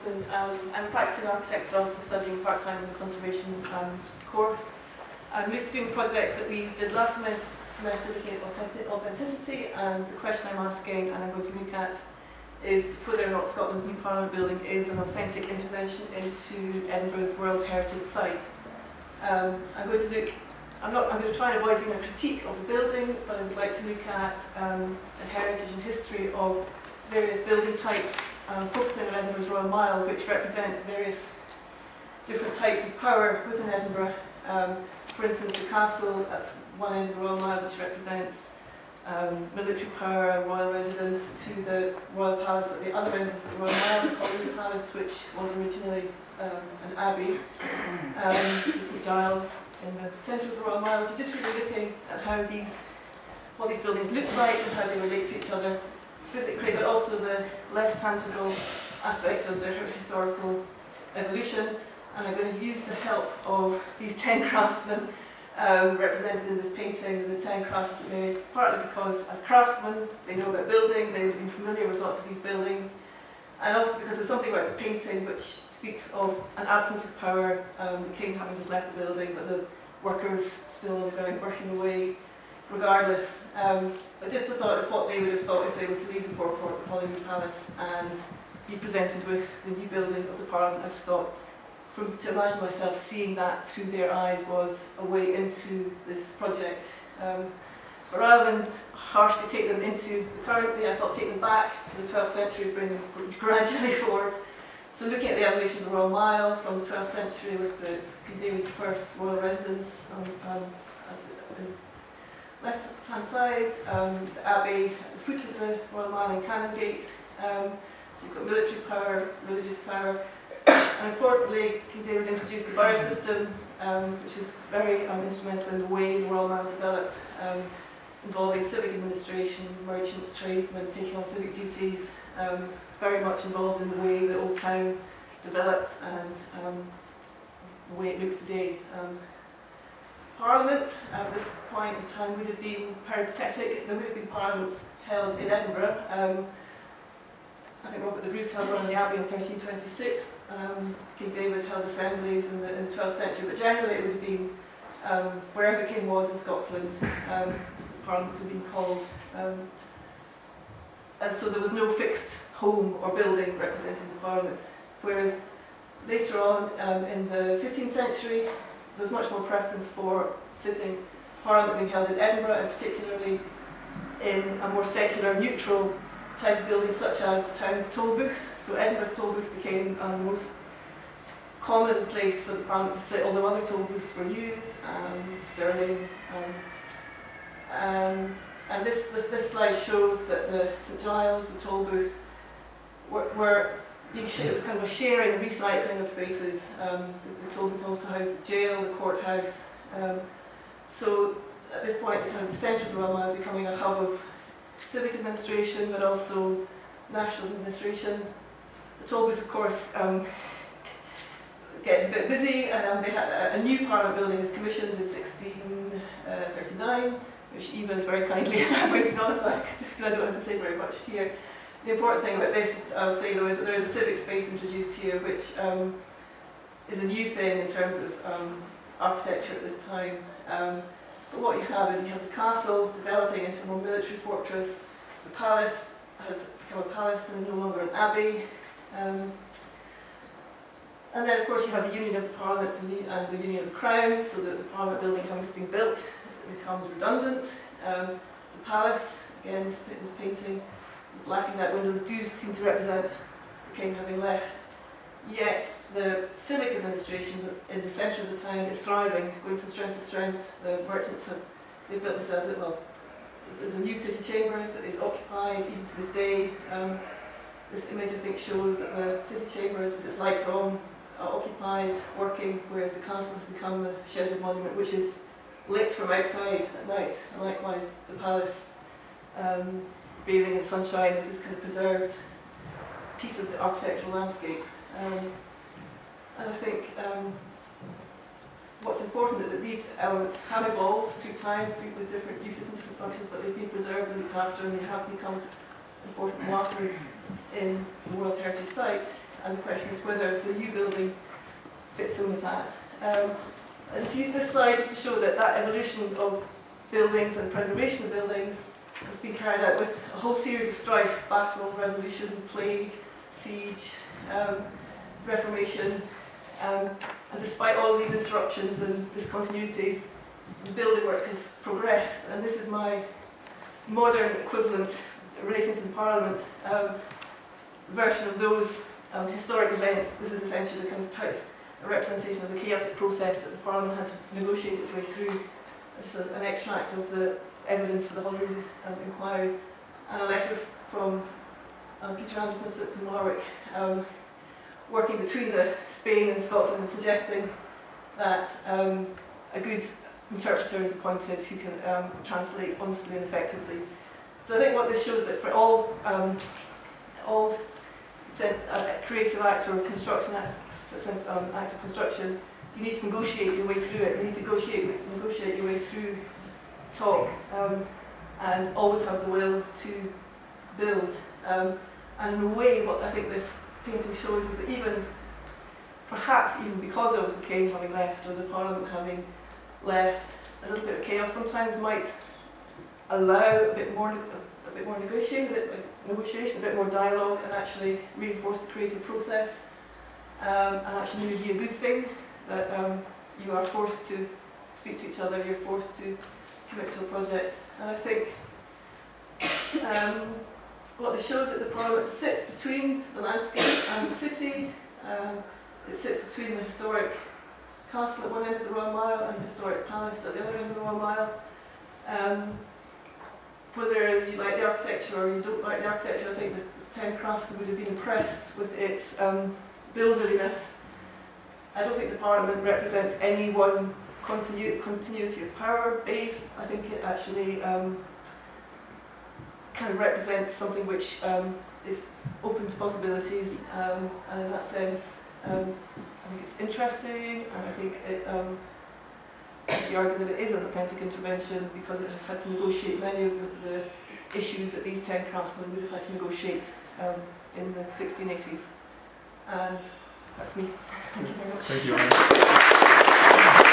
Thomson. I'm a practicing architect, but also studying part-time in the conservation course. I'm doing a project that we did last semester looking at authenticity, and the question I'm asking and I'm going to look at is whether or not Scotland's new Parliament building is an authentic intervention into Edinburgh's World Heritage Site. I'm going to try and avoid doing a critique of the building, but I would like to look at the heritage and history of various building types, focusing on Edinburgh's Royal Mile, which represent various different types of power within Edinburgh. For instance, the castle at one end of the Royal Mile, which represents military power and royal residence, to the Royal Palace at the other end of the Royal Mile, the College Palace, which was originally an abbey, to St Giles in the centre of the Royal Mile. So just really looking at how what these buildings look like and how they relate to each other physically, but also the less tangible aspects of their historical evolution. And I'm going to use the help of these 10 craftsmen represented in this painting, the 10 crafts at Mary's, partly because as craftsmen they know about building, they would have been familiar with lots of these buildings, and also because there's something about the painting which speaks of an absence of power, the king having just left the building, but the workers still on the ground working away regardless. But just the thought of what they would have thought if they were to leave the forecourt of Holyrood Palace and be presented with the new building of the Parliament, I just thought, to imagine myself seeing that through their eyes was a way into this project. But rather than harshly take them into the current day, I thought take them back to the 12th century, bring them gradually forwards. So looking at the evolution of the Royal Mile from the 12th century with the King David I's royal residence on the left-hand side, the Abbey at the foot of the Royal Mile in Canongate. So you've got military power, religious power, and importantly, King David introduced the borough system, which is very instrumental in the way the Royal Mile developed, involving civic administration, merchants, tradesmen taking on civic duties, very much involved in the way the old town developed and the way it looks today. Parliament at this point in time would have been peripatetic. There would have been parliaments held in Edinburgh. I think Robert the Bruce held one in the Abbey in 1326. King David held assemblies in the 12th century, but generally it would have been wherever the king was in Scotland, parliaments would have been called. And so there was no fixed home or building representing the Parliament. Whereas later on in the 15th century, there was much more preference for sitting Parliament being held in Edinburgh, and particularly in a more secular, neutral type of building such as the town's toll booth. So Edinburgh's toll booth became the most common place for the Parliament to sit, although other toll booths were used, Stirling. And this slide shows that the St Giles, the toll booth, were being it was kind of a sharing and recycling of spaces. The toll booth also housed the jail, the courthouse. So at this point, the centre of the Royal Mile is becoming a hub of civic administration, but also national administration. The toll booth, of course, gets a bit busy, and they had a new Parliament building was commissioned in 1639, which Eva has very kindly elaborated on, so I don't have to say very much here. The important thing about this, I'll say though, is that there is a civic space introduced here, which is a new thing in terms of architecture at this time. But what you have is you have the castle developing into a more military fortress. The palace has become a palace and is no longer an abbey. And then, of course, you have the union of the parliaments and the union of the crowns, so that the Parliament building having just been built, it becomes redundant. The palace, again, this painting, the black and white windows do seem to represent the king having left. Yet the civic administration in the centre of the town is thriving, going from strength to strength. The merchants they've built themselves, well, there's a new city chambers that is occupied even to this day. This image, I think, shows that the city chambers with its lights on are occupied, working, whereas the castle has become a sheltered monument which is lit from outside at night, and likewise the palace, bathing in sunshine as this kind of preserved piece of the architectural landscape. And I think what's important is that these elements have evolved through time with different uses and different functions, but they've been preserved and looked after, and they have become important markers in the World Heritage Site. and the question is whether the new building fits in with that. I just use this slide just to show that that evolution of buildings and preservation of buildings has been carried out with a whole series of strife, battle, revolution, plague, siege, reformation, and despite all these interruptions and discontinuities, the building work has progressed, and this is my modern equivalent relating to the Parliament version of those historic events. This is essentially kind of a representation of the chaotic process that the Parliament had to negotiate its way through. This is an extract of the evidence for the Holyrood inquiry, and a letter from Peter Anderson of Sutton Warwick, working between Spain and Scotland and suggesting that a good interpreter is appointed who can translate honestly and effectively. So I think what this shows that for all creative act or construction act of construction, you need to negotiate your way through it. You need to negotiate your way through talk, and always have the will to build. And in a way, what I think this painting shows is that perhaps even because of the King having left or the Parliament having left, a little bit of chaos sometimes might allow a bit more negotiation, a bit more dialogue, and actually reinforce the creative process, and actually maybe be a good thing that you are forced to speak to each other, you're forced to commit to a project. And I think what this shows is that the Parliament sits between the landscape and the city. It sits between the historic castle at one end of the Royal Mile and the historic palace at the other end of the Royal Mile. Whether you like the architecture or you don't like the architecture, I think the 10 craftsmen would have been impressed with its builderliness. I don't think the Parliament represents any one continuity of power base. I think it actually kind of represents something which is open to possibilities, and in that sense I think it's interesting, and I think it you argue that it is an authentic intervention because it has had to negotiate many of the issues that these 10 craftsmen would have had to negotiate in the 1680s. And that's me. Thank you very much. Thank you.